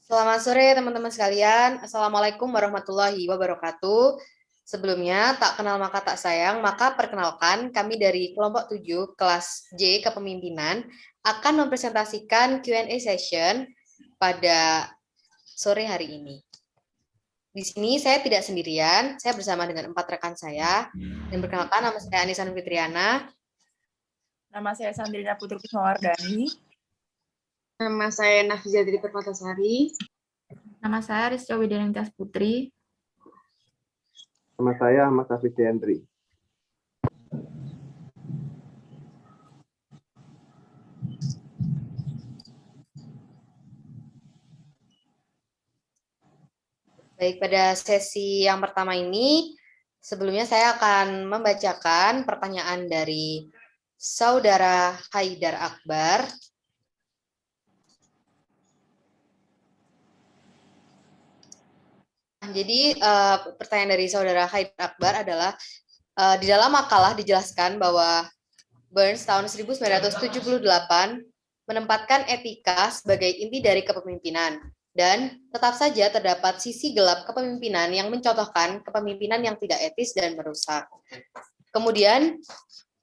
Selamat sore teman-teman sekalian. Assalamualaikum warahmatullahi wabarakatuh. Sebelumnya, tak kenal maka tak sayang, maka perkenalkan kami dari kelompok 7 kelas J Kepemimpinan akan mempresentasikan Q&A session pada sore hari ini. Di sini saya tidak sendirian, saya bersama dengan 4 rekan saya. Dan perkenalkan, nama saya Anissa Fitriana. Nama saya Sandrina Putri Kusmawardani. Nama saya Nafizatri Permatasari. Nama saya Rizka Widianingtyas Putri. Nama saya Ahmad Hafiz Diandri. Baik, pada sesi yang pertama ini, sebelumnya saya akan membacakan pertanyaan dari Saudara Haidar Akbar. Jadi, pertanyaan dari Saudara Haidar Akbar adalah, di dalam makalah dijelaskan bahwa Burns tahun 1978 menempatkan etika sebagai inti dari kepemimpinan. Dan tetap saja terdapat sisi gelap kepemimpinan yang mencontohkan kepemimpinan yang tidak etis dan merusak. Kemudian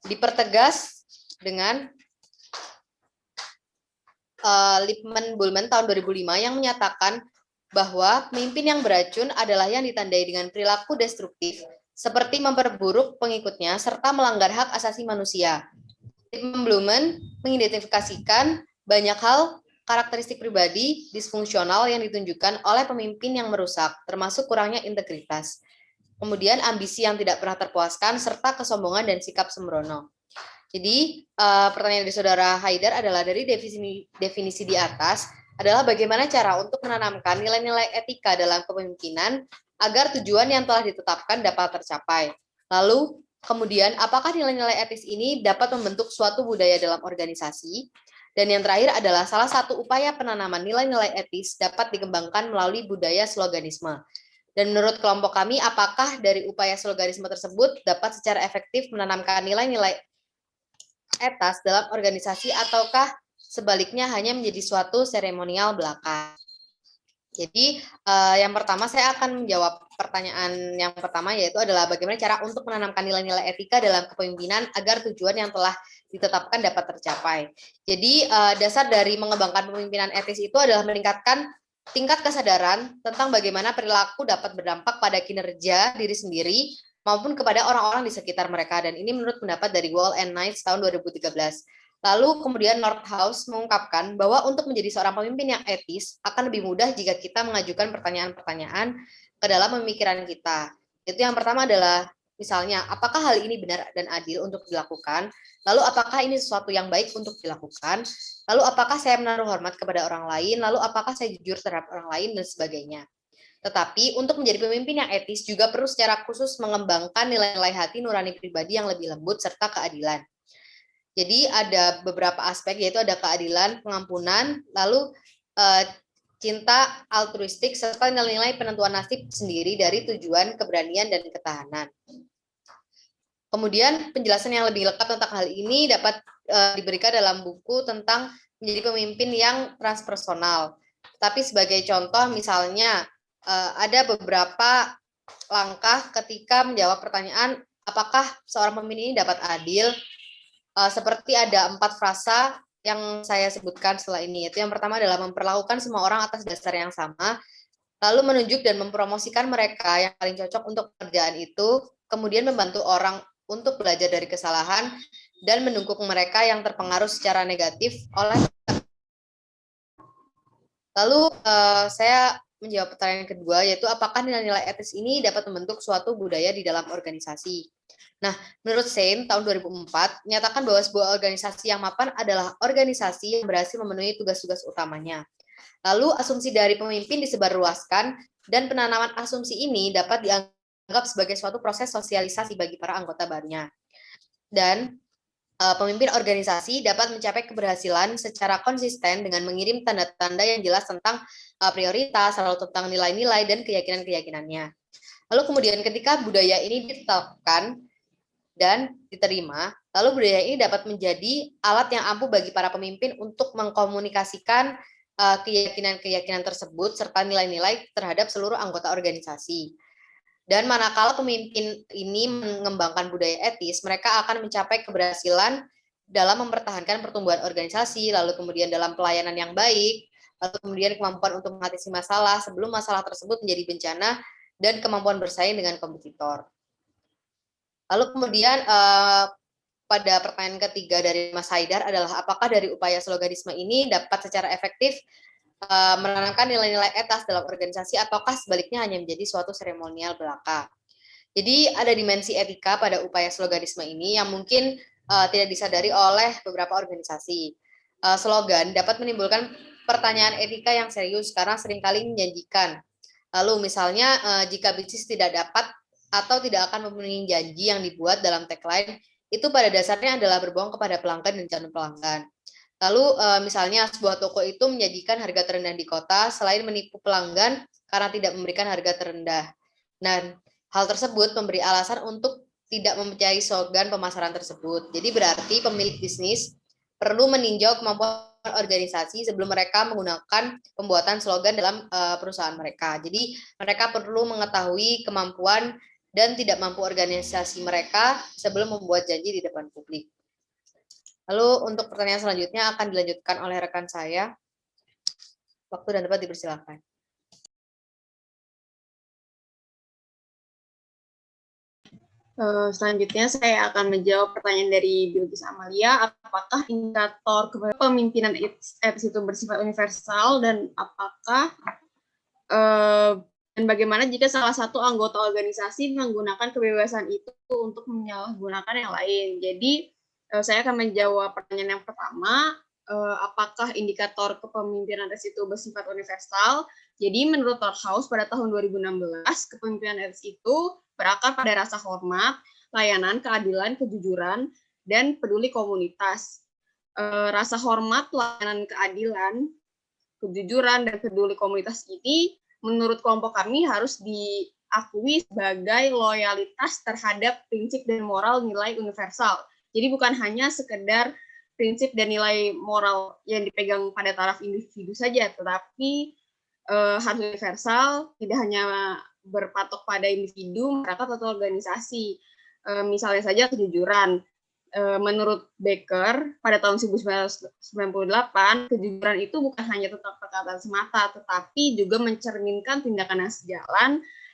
dipertegas dengan Lipman-Bullman tahun 2005 yang menyatakan bahwa pemimpin yang beracun adalah yang ditandai dengan perilaku destruktif, seperti memperburuk pengikutnya serta melanggar hak asasi manusia. Lipman-Bullman mengidentifikasikan banyak hal karakteristik pribadi disfungsional yang ditunjukkan oleh pemimpin yang merusak, termasuk kurangnya integritas. Kemudian ambisi yang tidak pernah terpuaskan, serta kesombongan dan sikap sembrono. Jadi, pertanyaan dari Saudara Haidar adalah dari definisi di atas, adalah bagaimana cara untuk menanamkan nilai-nilai etika dalam kepemimpinan agar tujuan yang telah ditetapkan dapat tercapai. Lalu, kemudian, apakah nilai-nilai etis ini dapat membentuk suatu budaya dalam organisasi? Dan yang terakhir adalah salah satu upaya penanaman nilai-nilai etis dapat dikembangkan melalui budaya sloganisme. Dan menurut kelompok kami, apakah dari upaya sloganisme tersebut dapat secara efektif menanamkan nilai-nilai etis dalam organisasi ataukah sebaliknya hanya menjadi suatu seremonial belaka? Jadi yang pertama saya akan menjawab pertanyaan yang pertama, yaitu adalah bagaimana cara untuk menanamkan nilai-nilai etika dalam kepemimpinan agar tujuan yang telah ditetapkan dapat tercapai. Jadi dasar dari mengembangkan kepemimpinan etis itu adalah meningkatkan tingkat kesadaran tentang bagaimana perilaku dapat berdampak pada kinerja diri sendiri maupun kepada orang-orang di sekitar mereka. Dan ini menurut pendapat dari Wall and Knights tahun 2013. Lalu kemudian Nordhaus mengungkapkan bahwa untuk menjadi seorang pemimpin yang etis akan lebih mudah jika kita mengajukan pertanyaan-pertanyaan ke dalam pemikiran kita. Itu yang pertama adalah misalnya, apakah hal ini benar dan adil untuk dilakukan? Lalu apakah ini sesuatu yang baik untuk dilakukan? Lalu apakah saya menaruh hormat kepada orang lain? Lalu apakah saya jujur terhadap orang lain dan sebagainya. Tetapi untuk menjadi pemimpin yang etis juga perlu secara khusus mengembangkan nilai-nilai hati nurani pribadi yang lebih lembut serta keadilan. Jadi ada beberapa aspek, yaitu ada keadilan, pengampunan, lalu cinta altruistik, serta nilai-nilai penentuan nasib sendiri dari tujuan, keberanian, dan ketahanan. Kemudian penjelasan yang lebih lengkap tentang hal ini dapat diberikan dalam buku tentang menjadi pemimpin yang transpersonal. Tapi sebagai contoh misalnya ada beberapa langkah ketika menjawab pertanyaan apakah seorang pemimpin ini dapat adil. Seperti ada 4 frasa yang saya sebutkan setelah ini, yaitu yang pertama adalah memperlakukan semua orang atas dasar yang sama, lalu menunjuk dan mempromosikan mereka yang paling cocok untuk pekerjaan itu, kemudian membantu orang untuk belajar dari kesalahan, dan mendukung mereka yang terpengaruh secara negatif oleh. Lalu saya menjawab pertanyaan kedua, yaitu apakah nilai-nilai etis ini dapat membentuk suatu budaya di dalam organisasi. Nah, menurut Sein tahun 2004, menyatakan bahwa sebuah organisasi yang mapan adalah organisasi yang berhasil memenuhi tugas-tugas utamanya. Lalu, asumsi dari pemimpin disebarluaskan, dan penanaman asumsi ini dapat dianggap sebagai suatu proses sosialisasi bagi para anggota barunya. Dan pemimpin organisasi dapat mencapai keberhasilan secara konsisten dengan mengirim tanda-tanda yang jelas tentang prioritas, lalu tentang nilai-nilai dan keyakinan-keyakinannya. Lalu kemudian ketika budaya ini ditetapkan dan diterima, lalu budaya ini dapat menjadi alat yang ampuh bagi para pemimpin untuk mengkomunikasikan keyakinan-keyakinan tersebut serta nilai-nilai terhadap seluruh anggota organisasi. Dan manakala pemimpin ini mengembangkan budaya etis, mereka akan mencapai keberhasilan dalam mempertahankan pertumbuhan organisasi, lalu kemudian dalam pelayanan yang baik, lalu kemudian kemampuan untuk mengatasi masalah sebelum masalah tersebut menjadi bencana, dan kemampuan bersaing dengan kompetitor. Lalu kemudian pada pertanyaan ketiga dari Mas Haidar adalah apakah dari upaya sloganisme ini dapat secara efektif menanamkan nilai-nilai etis dalam organisasi ataukah sebaliknya hanya menjadi suatu seremonial belaka. Jadi ada dimensi etika pada upaya sloganisme ini yang mungkin tidak disadari oleh beberapa organisasi. Slogan dapat menimbulkan pertanyaan etika yang serius karena seringkali menjanjikan. Lalu misalnya jika bisnis tidak dapat atau tidak akan memenuhi janji yang dibuat dalam tagline, itu pada dasarnya adalah berbohong kepada pelanggan dan calon pelanggan. Lalu misalnya sebuah toko itu menyajikan harga terendah di kota selain menipu pelanggan karena tidak memberikan harga terendah. Nah, hal tersebut memberi alasan untuk tidak mempercayai slogan pemasaran tersebut. Jadi berarti pemilik bisnis perlu meninjau kemampuan organisasi sebelum mereka menggunakan pembuatan slogan dalam perusahaan mereka. Jadi mereka perlu mengetahui kemampuan dan tidak mampu organisasi mereka sebelum membuat janji di depan publik. Lalu untuk pertanyaan selanjutnya akan dilanjutkan oleh rekan saya. Waktu dan tempat dipersilakan. Selanjutnya saya akan menjawab pertanyaan dari Bilqis Amalia, apakah indikator kepemimpinan etis itu bersifat universal dan apakah dan bagaimana jika salah satu anggota organisasi menggunakan kebebasan itu untuk menyalahgunakan yang lain. Jadi saya akan menjawab pertanyaan yang pertama, apakah indikator kepemimpinan etis itu bersifat universal? Jadi menurut House pada tahun 2016, kepemimpinan etis itu berakar pada rasa hormat, layanan, keadilan, kejujuran, dan peduli komunitas. Rasa hormat, layanan, keadilan, kejujuran, dan peduli komunitas ini menurut kelompok kami harus diakui sebagai loyalitas terhadap prinsip dan moral nilai universal. Jadi bukan hanya sekedar prinsip dan nilai moral yang dipegang pada taraf individu saja, tetapi harus universal, tidak hanya berpatok pada individu, masyarakat atau organisasi. Misalnya saja kejujuran. Menurut Becker, pada tahun 1998, kejujuran itu bukan hanya tentang perkataan semata, tetapi juga mencerminkan tindakan yang sejalan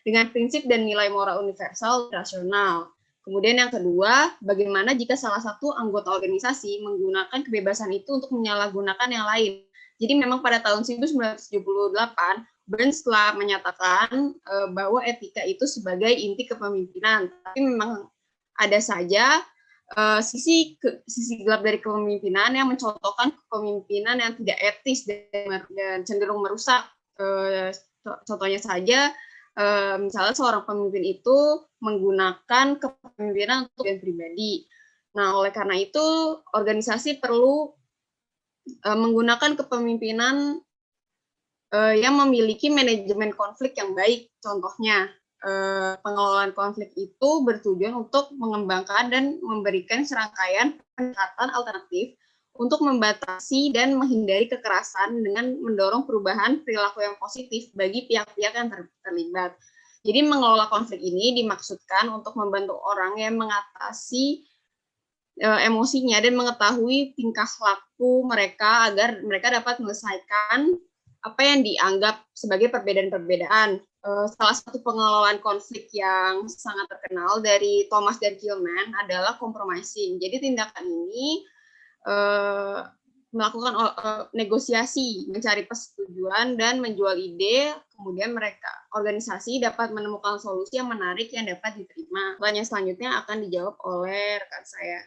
dengan prinsip dan nilai moral universal rasional. Kemudian yang kedua, bagaimana jika salah satu anggota organisasi menggunakan kebebasan itu untuk menyalahgunakan yang lain. Jadi memang pada tahun 1978, Burns telah menyatakan bahwa etika itu sebagai inti kepemimpinan. Tapi memang ada saja sisi gelap dari kepemimpinan yang mencontohkan kepemimpinan yang tidak etis dan cenderung merusak. Contohnya saja, misalnya seorang pemimpin itu menggunakan kepemimpinan untuk yang pribadi. Nah, oleh karena itu, organisasi perlu menggunakan kepemimpinan yang memiliki manajemen konflik yang baik. Contohnya, pengelolaan konflik itu bertujuan untuk mengembangkan dan memberikan serangkaian pendekatan alternatif untuk membatasi dan menghindari kekerasan dengan mendorong perubahan perilaku yang positif bagi pihak-pihak yang terlibat. Jadi mengelola konflik ini dimaksudkan untuk membantu orang yang mengatasi emosinya dan mengetahui tingkah laku mereka agar mereka dapat menyelesaikan apa yang dianggap sebagai perbedaan-perbedaan. Salah satu pengelolaan konflik yang sangat terkenal dari Thomas dan Gilman adalah compromising. Jadi tindakan ini melakukan negosiasi, mencari persetujuan dan menjual ide, kemudian organisasi dapat menemukan solusi yang menarik yang dapat diterima. Pertanyaan selanjutnya akan dijawab oleh rekan saya.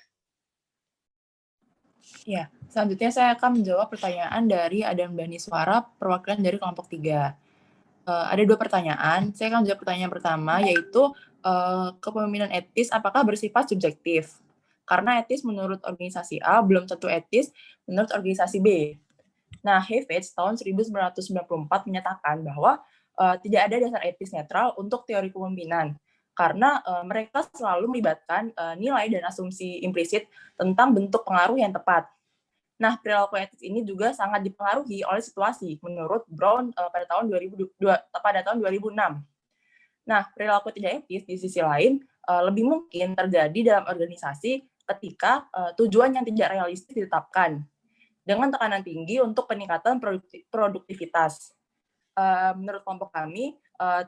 Ya, selanjutnya saya akan menjawab pertanyaan dari Adam Dhani Suara, perwakilan dari kelompok 3. Ada 2 pertanyaan. Saya akan menjawab pertanyaan pertama, yaitu kepemimpinan etis apakah bersifat subjektif? Karena etis menurut organisasi A belum tentu etis menurut organisasi B. Nah, Heifetz tahun 1994 menyatakan bahwa tidak ada dasar etis netral untuk teori kepemimpinan, karena mereka selalu melibatkan nilai dan asumsi implisit tentang bentuk pengaruh yang tepat. Nah, perilaku etis ini juga sangat dipengaruhi oleh situasi menurut Brown pada tahun 2006. Nah, perilaku tidak etis di sisi lain lebih mungkin terjadi dalam organisasi ketika tujuan yang tidak realistis ditetapkan dengan tekanan tinggi untuk peningkatan produktivitas. Menurut kelompok kami,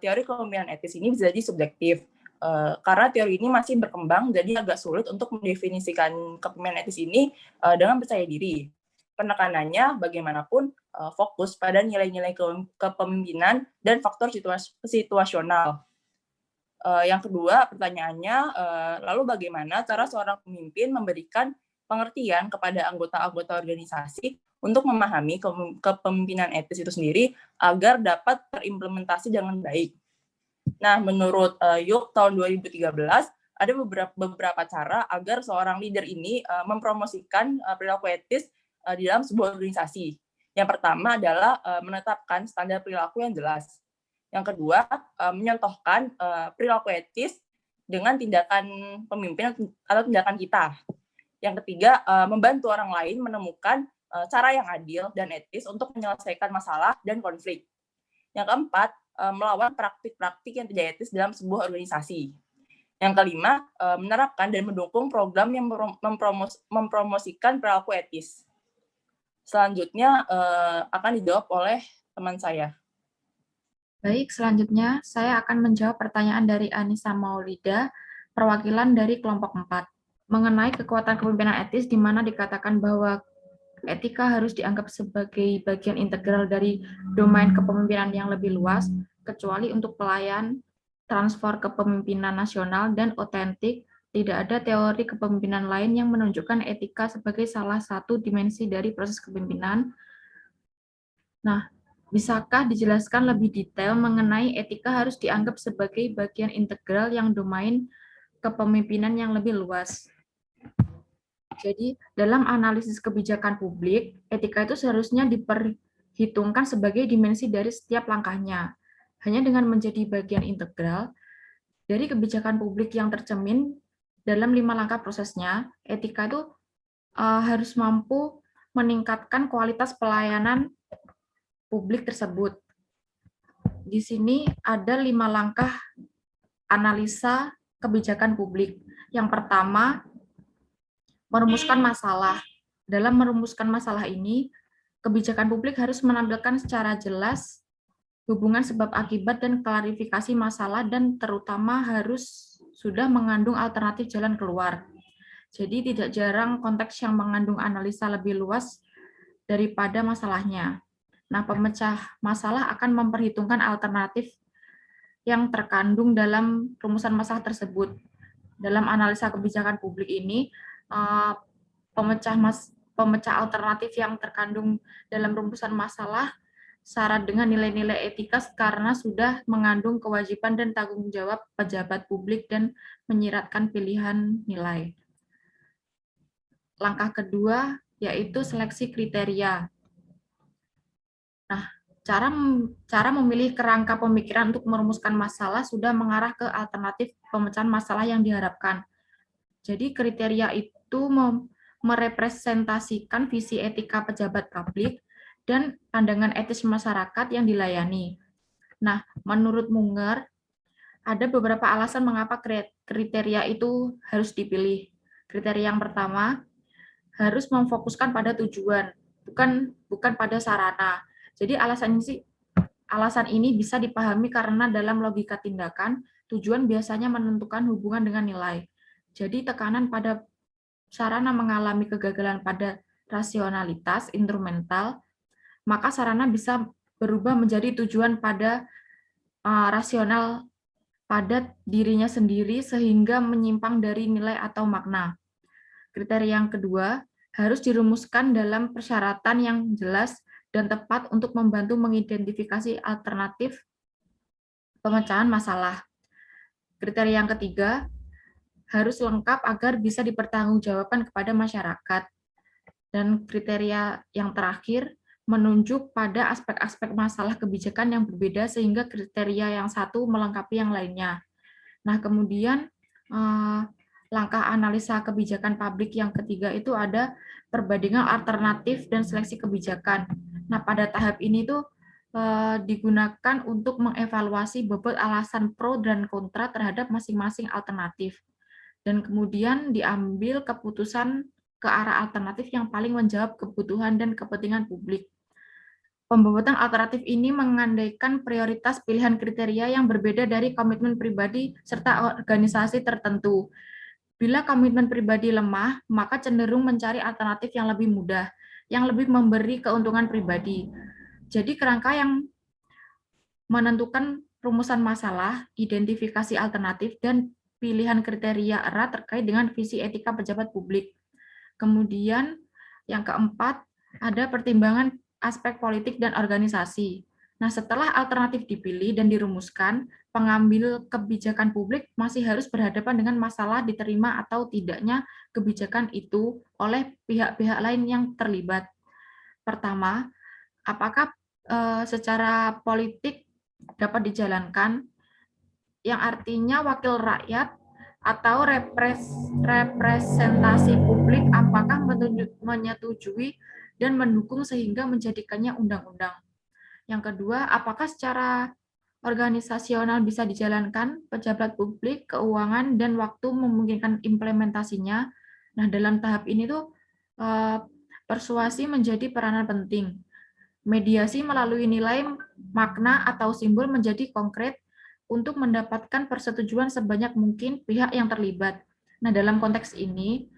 teori kepemimpinan etis ini bisa jadi subjektif karena teori ini masih berkembang, jadi agak sulit untuk mendefinisikan kepemimpinan etis ini dengan percaya diri. Penekanannya bagaimanapun fokus pada nilai-nilai kepemimpinan dan faktor situasional. Yang kedua, pertanyaannya, lalu bagaimana cara seorang pemimpin memberikan pengertian kepada anggota-anggota organisasi untuk memahami kepemimpinan etis itu sendiri agar dapat terimplementasi dengan baik. Nah, menurut Yuk tahun 2013, ada beberapa cara agar seorang leader ini mempromosikan perilaku etis di dalam sebuah organisasi. Yang pertama adalah menetapkan standar perilaku yang jelas. Yang kedua, menyontohkan perilaku etis dengan tindakan pemimpin atau tindakan kita. Yang ketiga, membantu orang lain menemukan cara yang adil dan etis untuk menyelesaikan masalah dan konflik. Yang keempat, melawan praktik-praktik yang tidak etis dalam sebuah organisasi. Yang kelima, menerapkan dan mendukung program yang mempromosikan perilaku etis. Selanjutnya akan dijawab oleh teman saya. Baik, selanjutnya saya akan menjawab pertanyaan dari Anissa Maulida, perwakilan dari kelompok 4, mengenai kekuatan kepemimpinan etis di mana dikatakan bahwa etika harus dianggap sebagai bagian integral dari domain kepemimpinan yang lebih luas, kecuali untuk pelayan, transfer kepemimpinan nasional, dan otentik. Tidak ada teori kepemimpinan lain yang menunjukkan etika sebagai salah satu dimensi dari proses kepemimpinan. Nah, bisakah dijelaskan lebih detail mengenai etika harus dianggap sebagai bagian integral yang domain kepemimpinan yang lebih luas? Jadi, dalam analisis kebijakan publik, etika itu seharusnya diperhitungkan sebagai dimensi dari setiap langkahnya. Hanya dengan menjadi bagian integral dari kebijakan publik yang tercermin dalam 5 langkah prosesnya, etika itu harus mampu meningkatkan kualitas pelayanan publik tersebut. Di sini ada 5 langkah analisa kebijakan publik. Yang pertama, merumuskan masalah. Dalam merumuskan masalah ini, kebijakan publik harus menampilkan secara jelas hubungan sebab akibat dan klarifikasi masalah, dan terutama harus sudah mengandung alternatif jalan keluar. Jadi tidak jarang konteks yang mengandung analisa lebih luas daripada masalahnya. Nah, pemecah masalah akan memperhitungkan alternatif yang terkandung dalam rumusan masalah tersebut. Dalam analisa kebijakan publik ini, pemecah alternatif yang terkandung dalam rumusan masalah syarat dengan nilai-nilai etika karena sudah mengandung kewajiban dan tanggung jawab pejabat publik dan menyiratkan pilihan nilai. Langkah kedua yaitu seleksi kriteria. Nah, cara memilih kerangka pemikiran untuk merumuskan masalah sudah mengarah ke alternatif pemecahan masalah yang diharapkan. Jadi kriteria itu merepresentasikan visi etika pejabat publik dan pandangan etis masyarakat yang dilayani. Nah, menurut Munger, ada beberapa alasan mengapa kriteria itu harus dipilih. Kriteria yang pertama, harus memfokuskan pada tujuan, bukan pada sarana. Jadi alasan ini bisa dipahami karena dalam logika tindakan, tujuan biasanya menentukan hubungan dengan nilai. Jadi tekanan pada sarana mengalami kegagalan pada rasionalitas instrumental, maka sarana bisa berubah menjadi tujuan pada rasional pada dirinya sendiri sehingga menyimpang dari nilai atau makna. Kriteria yang kedua, harus dirumuskan dalam persyaratan yang jelas dan tepat untuk membantu mengidentifikasi alternatif pemecahan masalah. Kriteria yang ketiga, harus lengkap agar bisa dipertanggungjawabkan kepada masyarakat. Dan kriteria yang terakhir, menunjuk pada aspek-aspek masalah kebijakan yang berbeda sehingga kriteria yang satu melengkapi yang lainnya. Nah, kemudian langkah analisa kebijakan publik yang ketiga itu ada perbandingan alternatif dan seleksi kebijakan. Nah, pada tahap ini tuh digunakan untuk mengevaluasi bobot alasan pro dan kontra terhadap masing-masing alternatif. Dan kemudian diambil keputusan ke arah alternatif yang paling menjawab kebutuhan dan kepentingan publik. Pembobotan alternatif ini mengandaikan prioritas pilihan kriteria yang berbeda dari komitmen pribadi serta organisasi tertentu. Bila komitmen pribadi lemah, maka cenderung mencari alternatif yang lebih mudah, yang lebih memberi keuntungan pribadi. Jadi kerangka yang menentukan rumusan masalah, identifikasi alternatif, dan pilihan kriteria erat terkait dengan visi etika pejabat publik. Kemudian yang keempat, ada pertimbangan aspek politik dan organisasi. Nah, setelah alternatif dipilih dan dirumuskan, pengambil kebijakan publik masih harus berhadapan dengan masalah diterima atau tidaknya kebijakan itu oleh pihak-pihak lain yang terlibat. Pertama, apakah secara politik dapat dijalankan, yang artinya wakil rakyat atau representasi publik apakah menyetujui dan mendukung sehingga menjadikannya undang-undang. Yang kedua, apakah secara organisasional bisa dijalankan, pejabat publik, keuangan, dan waktu memungkinkan implementasinya. Nah, dalam tahap ini tuh persuasi menjadi peranan penting. Mediasi melalui nilai, makna, atau simbol menjadi konkret untuk mendapatkan persetujuan sebanyak mungkin pihak yang terlibat. Nah, dalam konteks ini,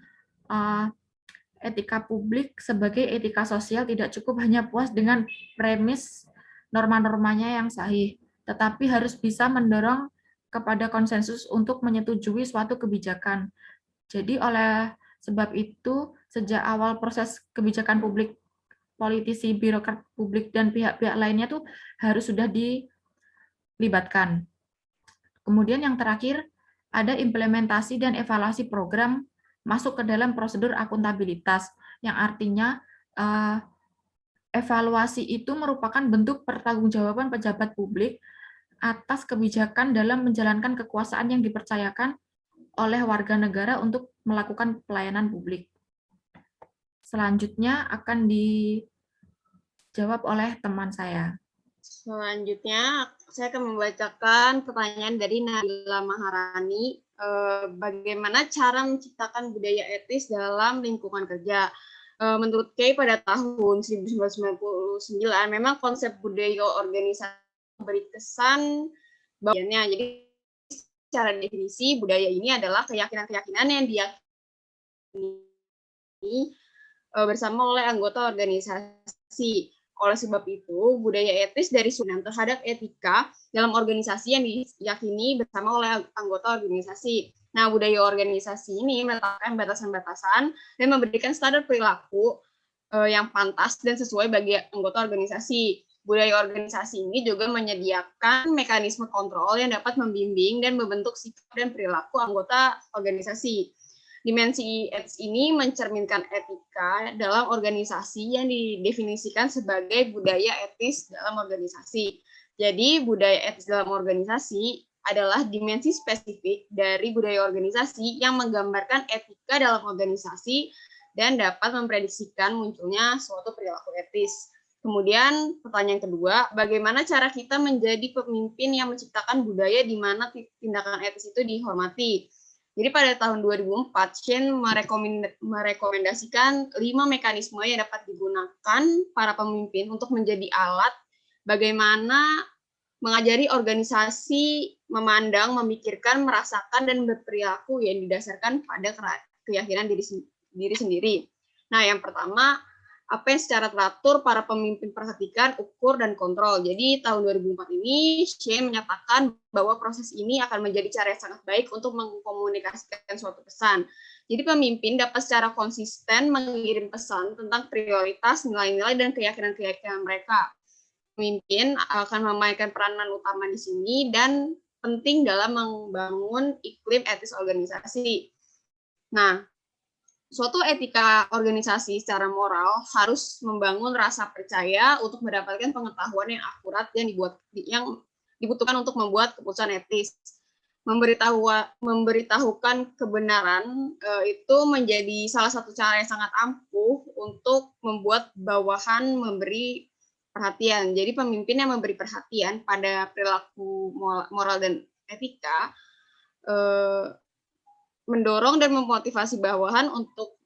etika publik sebagai etika sosial tidak cukup hanya puas dengan premis norma-normanya yang sahih, tetapi harus bisa mendorong kepada konsensus untuk menyetujui suatu kebijakan. Jadi oleh sebab itu, sejak awal proses kebijakan publik, politisi, birokrat publik, dan pihak-pihak lainnya tuh harus sudah dilibatkan. Kemudian yang terakhir, ada implementasi dan evaluasi program masuk ke dalam prosedur akuntabilitas, yang artinya evaluasi itu merupakan bentuk pertanggungjawaban pejabat publik atas kebijakan dalam menjalankan kekuasaan yang dipercayakan oleh warga negara untuk melakukan pelayanan publik. Selanjutnya akan dijawab oleh teman saya. Selanjutnya, saya akan membacakan pertanyaan dari Nabila Maharani. Bagaimana cara menciptakan budaya etis dalam lingkungan kerja? Menurut Kay, pada tahun 1999, memang konsep budaya organisasi beri kesan bagiannya. Jadi, secara definisi, budaya ini adalah keyakinan-keyakinan yang diyakini bersama oleh anggota organisasi. Oleh sebab itu, budaya etis dari susunan terhadap etika dalam organisasi yang diyakini bersama oleh anggota organisasi. Nah, budaya organisasi ini meletakkan batasan-batasan dan memberikan standar perilaku yang pantas dan sesuai bagi anggota organisasi. Budaya organisasi ini juga menyediakan mekanisme kontrol yang dapat membimbing dan membentuk sikap dan perilaku anggota organisasi. Dimensi etis ini mencerminkan etika dalam organisasi yang didefinisikan sebagai budaya etis dalam organisasi. Jadi, budaya etis dalam organisasi adalah dimensi spesifik dari budaya organisasi yang menggambarkan etika dalam organisasi dan dapat memprediksikan munculnya suatu perilaku etis. Kemudian pertanyaan kedua, bagaimana cara kita menjadi pemimpin yang menciptakan budaya di mana tindakan etis itu dihormati? Jadi pada tahun 2004, Shane merekomendasikan 5 mekanisme yang dapat digunakan para pemimpin untuk menjadi alat bagaimana mengajari organisasi memandang, memikirkan, merasakan, dan berperilaku yang didasarkan pada keyakinan diri sendiri. Nah, yang pertama, apa yang secara teratur para pemimpin perhatikan, ukur, dan kontrol. Jadi, tahun 2004 ini, Shane menyatakan bahwa proses ini akan menjadi cara yang sangat baik untuk mengkomunikasikan suatu pesan. Jadi, pemimpin dapat secara konsisten mengirim pesan tentang prioritas, nilai-nilai, dan keyakinan-keyakinan mereka. Pemimpin akan memainkan peranan utama di sini dan penting dalam membangun iklim etis organisasi. Nah, suatu etika organisasi secara moral harus membangun rasa percaya untuk mendapatkan pengetahuan yang akurat yang dibutuhkan untuk membuat keputusan etis. memberitahukan kebenaran itu menjadi salah satu cara yang sangat ampuh untuk membuat bawahan memberi perhatian. Jadi pemimpin yang memberi perhatian pada perilaku moral dan etika mendorong dan memotivasi bawahan untuk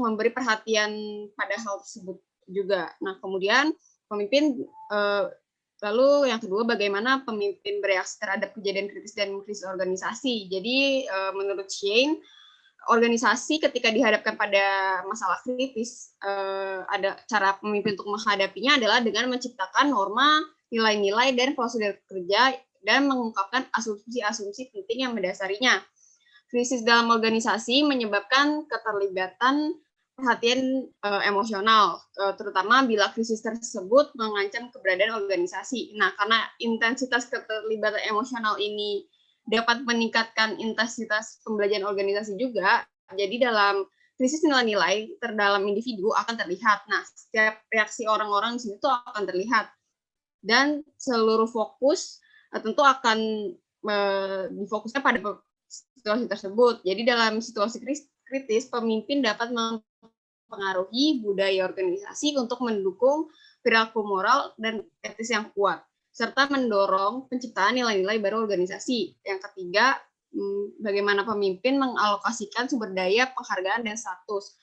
memberi perhatian pada hal tersebut juga. Nah, kemudian pemimpin lalu yang kedua, bagaimana pemimpin bereaksi terhadap kejadian kritis dan krisis organisasi. Jadi menurut Shane, organisasi ketika dihadapkan pada masalah kritis, ada cara pemimpin untuk menghadapinya adalah dengan menciptakan norma, nilai-nilai, dan prosedur kerja, dan mengungkapkan asumsi-asumsi penting yang mendasarinya. Krisis dalam organisasi menyebabkan keterlibatan perhatian emosional, terutama bila krisis tersebut mengancam keberadaan organisasi. Nah, karena intensitas keterlibatan emosional ini dapat meningkatkan intensitas pembelajaran organisasi juga, jadi dalam krisis nilai-nilai terdalam individu akan terlihat. Nah, setiap reaksi orang-orang di sini itu akan terlihat. Dan seluruh fokus tentu akan difokuskan pada situasi tersebut. Jadi dalam situasi kritis, pemimpin dapat mempengaruhi budaya organisasi untuk mendukung perilaku moral dan etis yang kuat, serta mendorong penciptaan nilai-nilai baru organisasi. Yang ketiga, bagaimana pemimpin mengalokasikan sumber daya, penghargaan, dan status.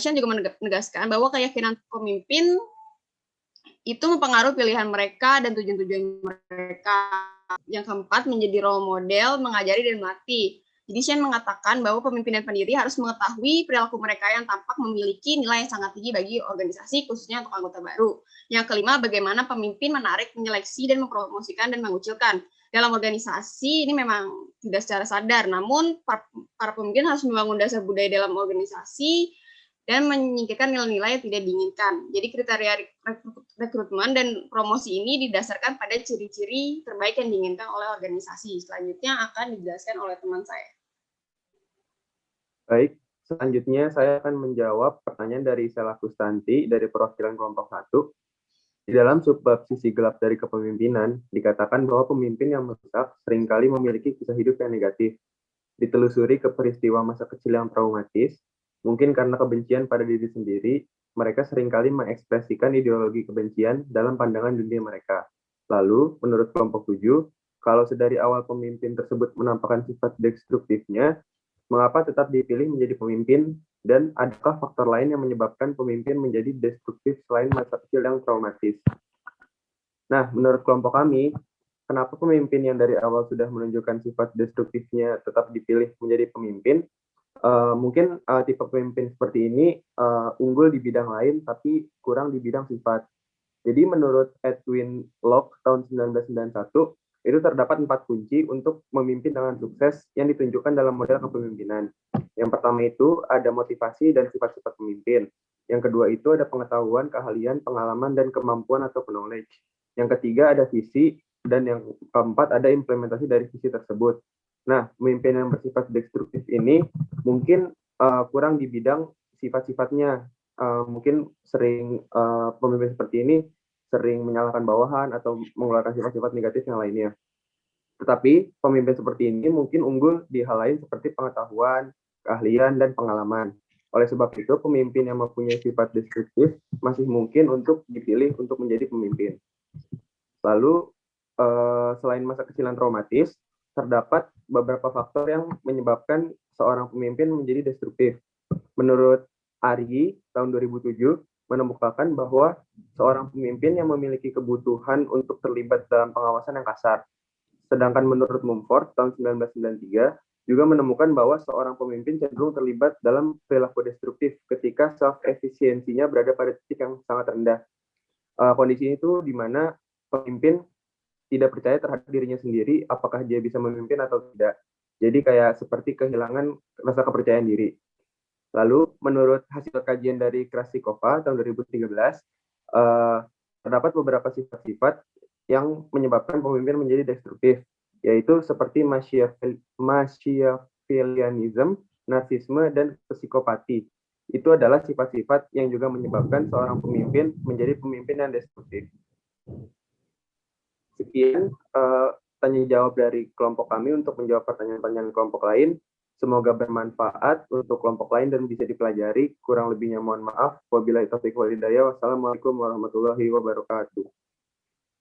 Sean juga menegaskan bahwa keyakinan pemimpin itu mempengaruhi pilihan mereka dan tujuan-tujuan mereka. Yang keempat, menjadi role model, mengajari, dan melatih. Jadi Shane mengatakan bahwa pemimpin dan pendiri harus mengetahui perilaku mereka yang tampak memiliki nilai yang sangat tinggi bagi organisasi, khususnya untuk anggota baru. Yang kelima, bagaimana pemimpin menarik, menyeleksi, dan mempromosikan dan mengucilkan. Dalam organisasi ini memang tidak secara sadar, namun para pemimpin harus membangun dasar budaya dalam organisasi dan menyingkirkan nilai-nilai yang tidak diinginkan. Jadi kriteria rekrutmen dan promosi ini didasarkan pada ciri-ciri terbaik yang diinginkan oleh organisasi. Selanjutnya akan dijelaskan oleh teman saya. Baik, selanjutnya saya akan menjawab pertanyaan dari Sela Kustanti dari perwakilan kelompok 1. Di dalam subbab sisi gelap dari kepemimpinan, dikatakan bahwa pemimpin yang merusak seringkali memiliki kisah hidup yang negatif. Ditelusuri ke peristiwa masa kecil yang traumatis, mungkin karena kebencian pada diri sendiri, mereka seringkali mengekspresikan ideologi kebencian dalam pandangan dunia mereka. Lalu, menurut kelompok 7, kalau sedari awal pemimpin tersebut menampakkan sifat destruktifnya, mengapa tetap dipilih menjadi pemimpin, dan adakah faktor lain yang menyebabkan pemimpin menjadi destruktif selain masa kecil yang traumatis? Nah, menurut kelompok kami, kenapa pemimpin yang dari awal sudah menunjukkan sifat destruktifnya tetap dipilih menjadi pemimpin? Mungkin tipe pemimpin seperti ini unggul di bidang lain, tapi kurang di bidang sifat. Jadi menurut Edwin Locke tahun 1991, itu terdapat 4 kunci untuk memimpin dengan sukses yang ditunjukkan dalam model kepemimpinan. Yang pertama itu ada motivasi dan sifat-sifat pemimpin. Yang kedua itu ada pengetahuan, keahlian, pengalaman, dan kemampuan atau knowledge. Yang ketiga ada visi, dan yang keempat ada implementasi dari visi tersebut. Nah, pemimpin yang bersifat destruktif ini mungkin kurang di bidang sifat-sifatnya. Mungkin sering pemimpin seperti ini sering menyalahkan bawahan atau mengeluarkan sifat-sifat negatif yang lainnya. Tetapi pemimpin seperti ini mungkin unggul di hal lain seperti pengetahuan, keahlian, dan pengalaman. Oleh sebab itu, pemimpin yang mempunyai sifat destruktif masih mungkin untuk dipilih untuk menjadi pemimpin. Lalu, selain masa kecil yang traumatis, terdapat beberapa faktor yang menyebabkan seorang pemimpin menjadi destruktif. Menurut Ari, tahun 2007, menemukan bahwa seorang pemimpin yang memiliki kebutuhan untuk terlibat dalam pengawasan yang kasar. Sedangkan menurut Mumford, tahun 1993, juga menemukan bahwa seorang pemimpin cenderung terlibat dalam perilaku destruktif ketika self-efisiensinya berada pada titik yang sangat rendah. Kondisi itu di mana pemimpin tidak percaya terhadap dirinya sendiri, apakah dia bisa memimpin atau tidak. Jadi kayak seperti kehilangan rasa kepercayaan diri. Lalu, menurut hasil kajian dari Krasikova tahun 2013, terdapat beberapa sifat-sifat yang menyebabkan pemimpin menjadi destruktif, yaitu seperti Machiavellianism, narsisme, dan psikopati. Itu adalah sifat-sifat yang juga menyebabkan seorang pemimpin menjadi pemimpin yang destruktif. Sekian tanya jawab dari kelompok kami untuk menjawab pertanyaan-pertanyaan kelompok lain. Semoga bermanfaat untuk kelompok lain dan bisa dipelajari. Kurang lebihnya mohon maaf. Wabillahi taufiq wal hidayah. Wassalamualaikum warahmatullahi wabarakatuh.